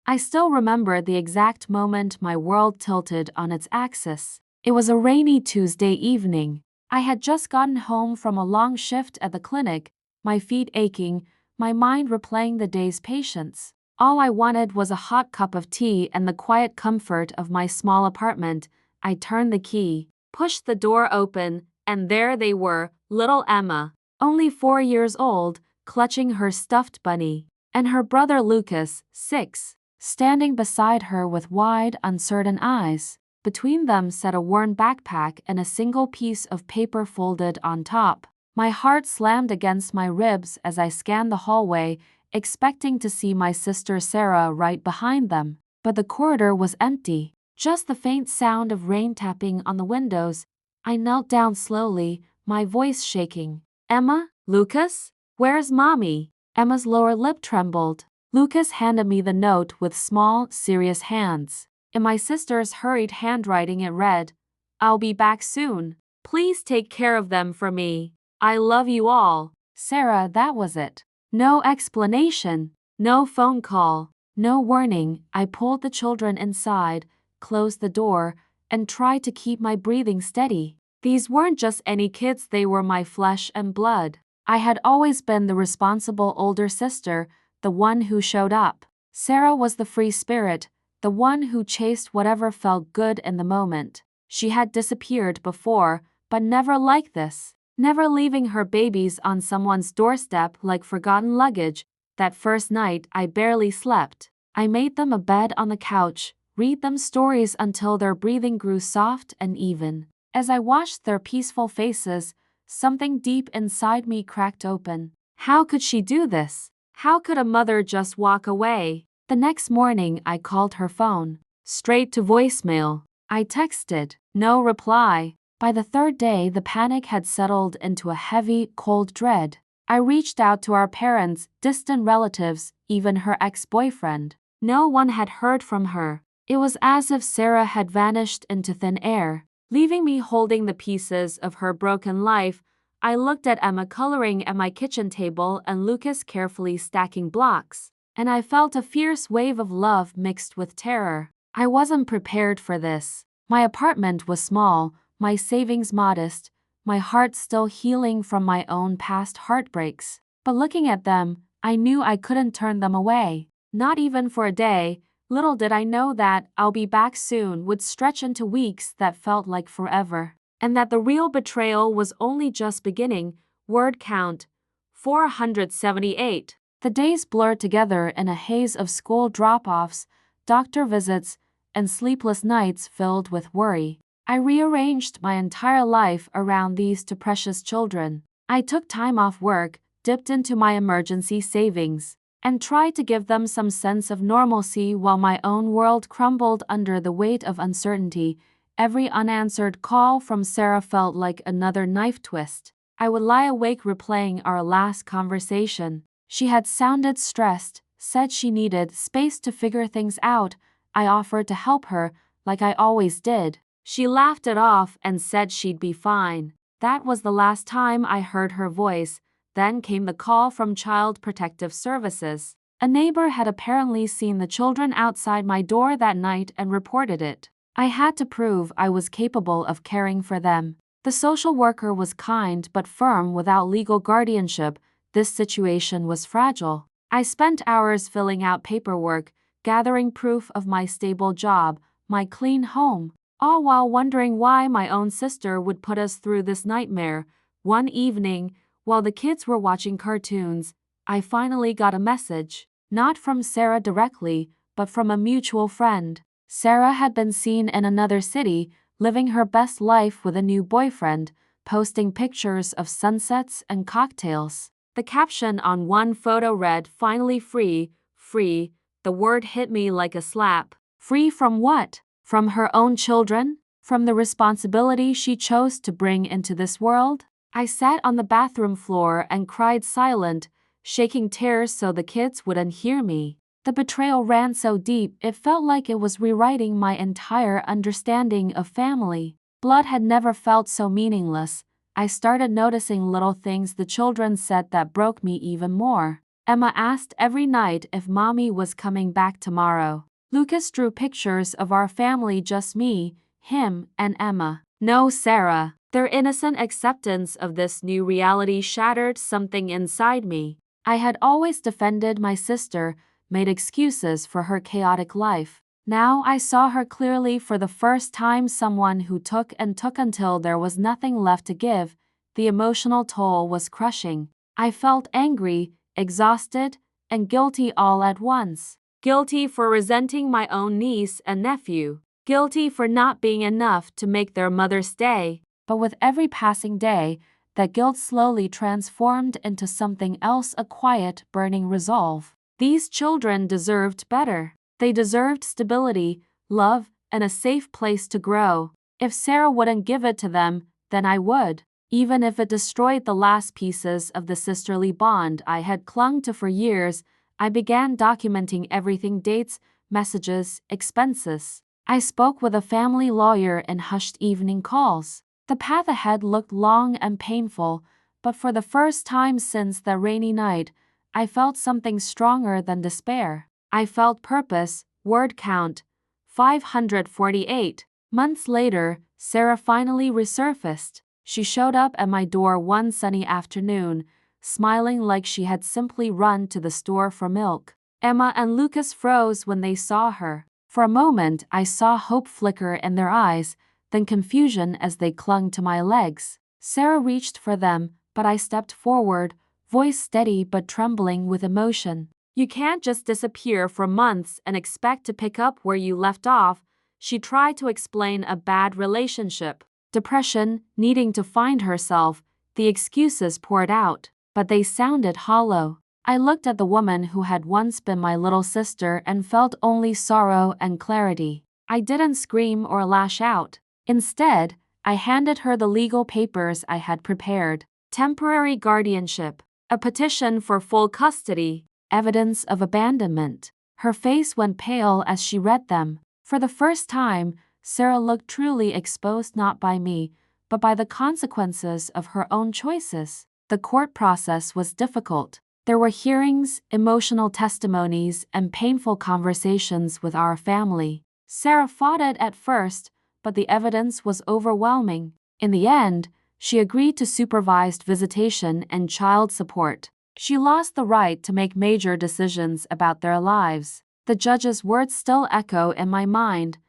I still remember the exact moment my world tilted on its axis. It was a rainy Tuesday evening. I had just gotten home from a long shift at the clinic, my feet aching, my mind replaying the day's patients. All I wanted was a hot cup of tea and the quiet comfort of my small apartment. I turned the key, pushed the door open, and there they were, little Emma, only 4 years old, clutching her stuffed bunny, and her brother Lucas, 6, standing beside her with wide, uncertain eyes. Between them sat a worn backpack and a single piece of paper folded on top. My heart slammed against my ribs as I scanned the hallway, expecting to see my sister Sarah right behind them. But the corridor was empty, just the faint sound of rain tapping on the windows. I knelt down slowly, my voice shaking. "Emma? Lucas? Where's Mommy?" Emma's lower lip trembled. Lucas handed me the note with small, serious hands. In my sister's hurried handwriting it read, "I'll be back soon. Please take care of them for me. I love you all." Sarah, that was it. No explanation, no phone call, no warning. I pulled the children inside, closed the door, and tried to keep my breathing steady. These weren't just any kids, they were my flesh and blood. I had always been the responsible older sister, the one who showed up. Sarah was the free spirit, the one who chased whatever felt good in the moment. She had disappeared before, but never like this. Never leaving her babies on someone's doorstep like forgotten luggage. That first night, I barely slept. I made them a bed on the couch, read them stories until their breathing grew soft and even. As I watched their peaceful faces, something deep inside me cracked open. How could she do this? How could a mother just walk away? The next morning, I called her phone. Straight to voicemail. I texted. No reply. By the third day, the panic had settled into a heavy, cold dread. I reached out to our parents, distant relatives, even her ex-boyfriend. No one had heard from her. It was as if Sarah had vanished into thin air, leaving me holding the pieces of her broken life. I looked at Emma coloring at my kitchen table and Lucas carefully stacking blocks, and I felt a fierce wave of love mixed with terror. I wasn't prepared for this. My apartment was small, my savings modest, my heart still healing from my own past heartbreaks. But looking at them, I knew I couldn't turn them away. Not even for a day. Little did I know that "I'll be back soon" would stretch into weeks that felt like forever. And that the real betrayal was only just beginning. Word count, 478. The days blurred together in a haze of school drop-offs, doctor visits, and sleepless nights filled with worry. I rearranged my entire life around these two precious children. I took time off work, dipped into my emergency savings, and tried to give them some sense of normalcy while my own world crumbled under the weight of uncertainty. Every unanswered call from Sarah felt like another knife twist. I would lie awake replaying our last conversation. She had sounded stressed, said she needed space to figure things out. I offered to help her, like I always did. She laughed it off and said she'd be fine. That was the last time I heard her voice. Then came the call from Child Protective Services. A neighbor had apparently seen the children outside my door that night and reported it. I had to prove I was capable of caring for them. The social worker was kind but firm without legal guardianship. This situation was fragile. I spent hours filling out paperwork, gathering proof of my stable job, my clean home, all while wondering why my own sister would put us through this nightmare. One evening, while the kids were watching cartoons, I finally got a message. Not from Sarah directly, but from a mutual friend. Sarah had been seen in another city, living her best life with a new boyfriend, posting pictures of sunsets and cocktails. The caption on one photo read, "Finally free, free." The word hit me like a slap. Free from what? From her own children? From the responsibility she chose to bring into this world? I sat on the bathroom floor and cried silent, shaking tears so the kids wouldn't hear me. The betrayal ran so deep it felt like it was rewriting my entire understanding of family. Blood had never felt so meaningless. I started noticing little things the children said that broke me even more. Emma asked every night if mommy was coming back tomorrow. Lucas drew pictures of our family, just me, him, and Emma. No, Sarah. Their innocent acceptance of this new reality shattered something inside me. I had always defended my sister, made excuses for her chaotic life. Now I saw her clearly for the first time, someone who took and took until there was nothing left to give. The emotional toll was crushing. I felt angry, exhausted, and guilty all at once. Guilty for resenting my own niece and nephew. Guilty for not being enough to make their mother stay. But with every passing day, that guilt slowly transformed into something else, a quiet, burning resolve. These children deserved better. They deserved stability, love, and a safe place to grow. If Sarah wouldn't give it to them, then I would. Even if it destroyed the last pieces of the sisterly bond I had clung to for years. I began documenting everything: dates, messages, expenses. I spoke with a family lawyer in hushed evening calls. The path ahead looked long and painful, but for the first time since that rainy night, I felt something stronger than despair. I felt purpose. Word count: 548. Months later, Sarah finally resurfaced. She showed up at my door one sunny afternoon, smiling like she had simply run to the store for milk. Emma and Lucas froze when they saw her. For a moment, I saw hope flicker in their eyes, then confusion as they clung to my legs. Sarah reached for them, but I stepped forward, voice steady but trembling with emotion. "You can't just disappear for months and expect to pick up where you left off." She tried to explain a bad relationship, depression, needing to find herself. The excuses poured out, but they sounded hollow. I looked at the woman who had once been my little sister and felt only sorrow and clarity. I didn't scream or lash out. Instead, I handed her the legal papers I had prepared: temporary guardianship, a petition for full custody, evidence of abandonment. Her face went pale as she read them. For the first time, Sarah looked truly exposed, not by me, but by the consequences of her own choices. The court process was difficult. There were hearings, emotional testimonies, and painful conversations with our family. Sarah fought it at first, but the evidence was overwhelming. In the end, she agreed to supervised visitation and child support. She lost the right to make major decisions about their lives. The judge's words still echo in my mind: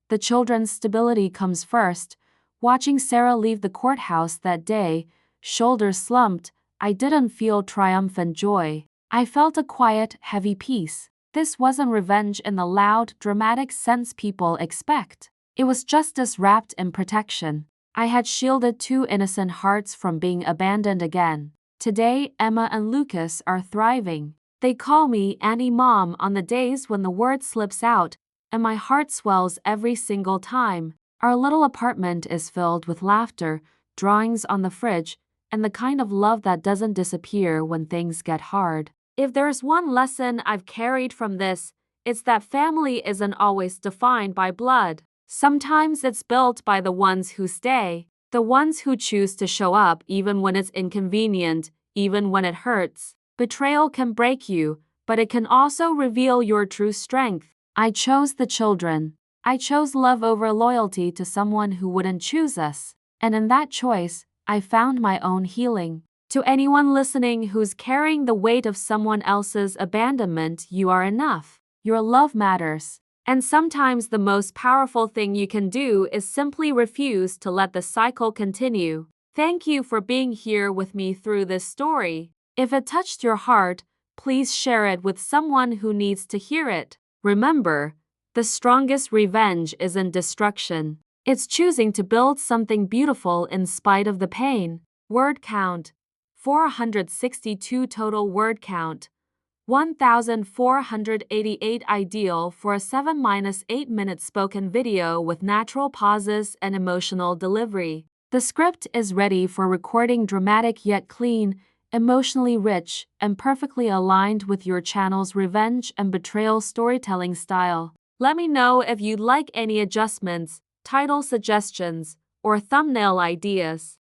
the children's stability comes first. Watching Sarah leave the courthouse that day, shoulders slumped, I didn't feel triumphant joy. I felt a quiet, heavy peace. This wasn't revenge in the loud, dramatic sense people expect. It was justice wrapped in protection. I had shielded two innocent hearts from being abandoned again. Today, Emma and Lucas are thriving. They call me Auntie Mom on the days when the word slips out, and my heart swells every single time. Our little apartment is filled with laughter, drawings on the fridge, and the kind of love that doesn't disappear when things get hard. If there's one lesson I've carried from this, it's that family isn't always defined by blood. Sometimes it's built by the ones who stay, the ones who choose to show up even when it's inconvenient, even when it hurts. Betrayal can break you, but it can also reveal your true strength. I chose the children. I chose love over loyalty to someone who wouldn't choose us. And in that choice, I found my own healing. To anyone listening who's carrying the weight of someone else's abandonment, you are enough. Your love matters. And sometimes the most powerful thing you can do is simply refuse to let the cycle continue. Thank you for being here with me through this story. If it touched your heart, please share it with someone who needs to hear it. Remember, the strongest revenge isn't destruction. It's choosing to build something beautiful in spite of the pain. Word count: 462 total. Word count: 1,488. Ideal for a 7-8 minute spoken video with natural pauses and emotional delivery. The script is ready for recording, dramatic yet clean, emotionally rich, and perfectly aligned with your channel's revenge and betrayal storytelling style. Let me know if you'd like any adjustments, title suggestions, or thumbnail ideas.